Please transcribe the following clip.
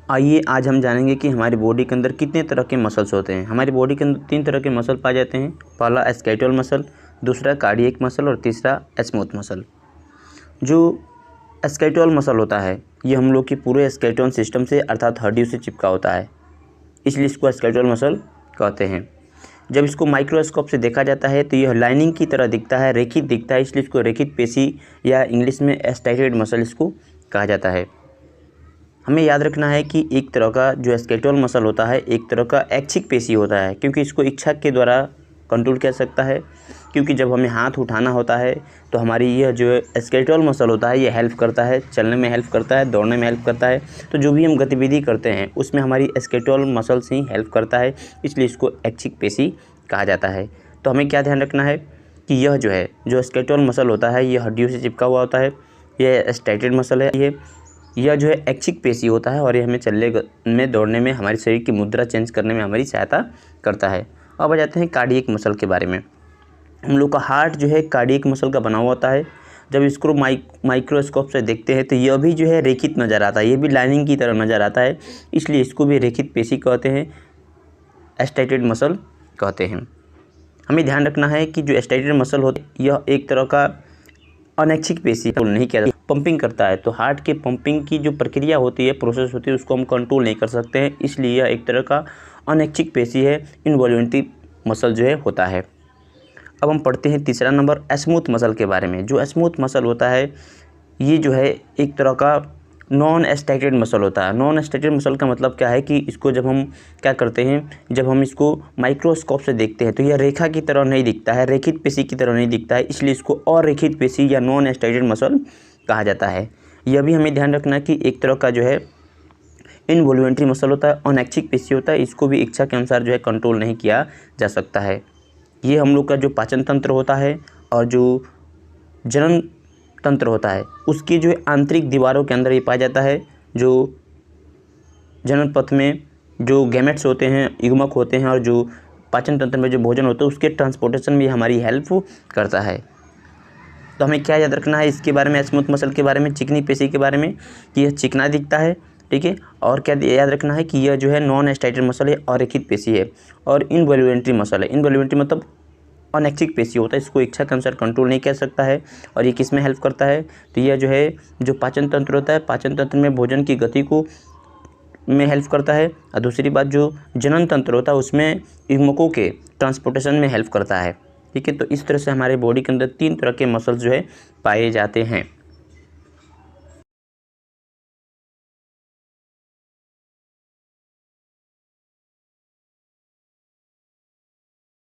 आइए आज हम जानेंगे कि हमारी बॉडी के अंदर कितने तरह के मसल्स होते हैं। हमारी बॉडी के अंदर 3 तरह के मसल पाए जाते हैं। पहला स्केलेटल मसल, दूसरा कार्डियक मसल और तीसरा स्मूथ मसल। जो स्केलेटल मसल होता है ये हम लोग के पूरे स्केलेटन सिस्टम से अर्थात हड्डियों से चिपका होता है, इसलिए इसको स्केलेटल मसल कहते हैं। जब इसको माइक्रोस्कोप से देखा जाता है तो यह लाइनिंग की तरह दिखता है, रेखित दिखता है, इसलिए इसको रेखित पेशी या इंग्लिश में स्टाइटेड मसल इसको कहा जाता है। हमें याद रखना है कि एक तरह का जो स्केलेटल मसल होता है एक तरह का ऐच्छिक पेशी होता है, क्योंकि इसको इच्छा के द्वारा कंट्रोल किया सकता है। क्योंकि जब हमें हाथ उठाना होता है तो हमारी यह जो स्केलेटल मसल होता है ये हेल्प करता है, चलने में हेल्प करता है, दौड़ने में हेल्प करता है। तो जो भी हम गतिविधि करते हैं उसमें हमारी स्केलेटल मसल से ही हेल्प करता है, इसलिए इसको ऐच्छिक पेशी कहा जाता है। तो हमें क्या ध्यान रखना है कि यह जो स्केलेटल मसल होता है ये हड्डियों से चिपका हुआ होता है, यह स्टाइटेड मसल है। यह जो है ऐच्छिक पेशी होता है और ये हमें चलने में, दौड़ने में, हमारे शरीर की मुद्रा चेंज करने में हमारी सहायता करता है। अब आ जाते हैं कार्डियक मसल के बारे में। हम लोग का हार्ट जो है कार्डियक मसल का बना हुआ होता है। जब इसको माइक्रोस्कोप से देखते हैं तो यह भी जो है रेखित नज़र आता है, ये भी लाइनिंग की तरह नज़र आता है, इसलिए इसको भी रेखित पेशी कहते हैं, स्टाइटेड मसल कहते हैं। हमें ध्यान रखना है कि जो स्टाइटेड मसल होता है यह एक तरह का अनैच्छिक पेशी नहीं किया जाता, पंपिंग करता है। तो हार्ट के पंपिंग की जो प्रक्रिया होती है, प्रोसेस होती है, उसको हम कंट्रोल नहीं कर सकते हैं, इसलिए यह एक तरह का अनैच्छिक पेशी है, इनवॉल्यूंटरी मसल जो है होता है। अब हम पढ़ते हैं तीसरा नंबर स्मूथ मसल के बारे में। जो स्मूथ मसल होता है ये जो है एक तरह का नॉन स्टाइटेड मसल होता है। नॉन स्टाइटेड मसल का मतलब क्या है कि इसको जब हम क्या करते हैं, जब हम इसको माइक्रोस्कोप से देखते हैं तो यह रेखा की तरह नहीं दिखता है, रेखित पेशी की तरह नहीं दिखता है, इसलिए इसको अरेखित पेशी या नॉन स्टाइटेड मसल कहा जाता है। यह भी हमें ध्यान रखना है कि एक तरह का जो है इनवॉल्यूंटरी मसल होता है, अनैच्छिक पेशी होता है, इसको भी इच्छा के अनुसार जो है कंट्रोल नहीं किया जा सकता है। ये हम लोग का जो पाचन तंत्र होता है और जो जनन तंत्र होता है उसकी जो आंतरिक दीवारों के अंदर ये पाया जाता है। जो जनन पथ में जो गैमेट्स होते हैं, युग्मक होते हैं, और जो पाचन तंत्र में जो भोजन होता है उसके ट्रांसपोर्टेशन में हमारी हेल्प करता है। तो हमें क्या याद रखना है इसके बारे में, स्मूथ मसल के बारे में, चिकनी पेशी के बारे में, कि यह चिकना दिखता है, ठीक है। और क्या याद रखना है कि यह जो है नॉन स्टाइटेड मसल है, अरेखित पेशी है, और इनवॉल्यूंटरी मसल है। इनवॉल्यूंटरी मतलब अनैच्छिक पेशी होता है, इसको इच्छा के अनुसार कंट्रोल नहीं कर सकता है। और ये किस में हेल्प करता है, तो यह जो है जो पाचन तंत्र होता है, पाचन तंत्र में भोजन की गति को में हेल्प करता है। और दूसरी बात जो जनन तंत्र होता है उसमें युग्मकों के ट्रांसपोर्टेशन में हेल्प करता है, ठीक है। तो इस तरह से हमारे बॉडी के अंदर 3 तरह के मसल्स जो है पाए जाते हैं।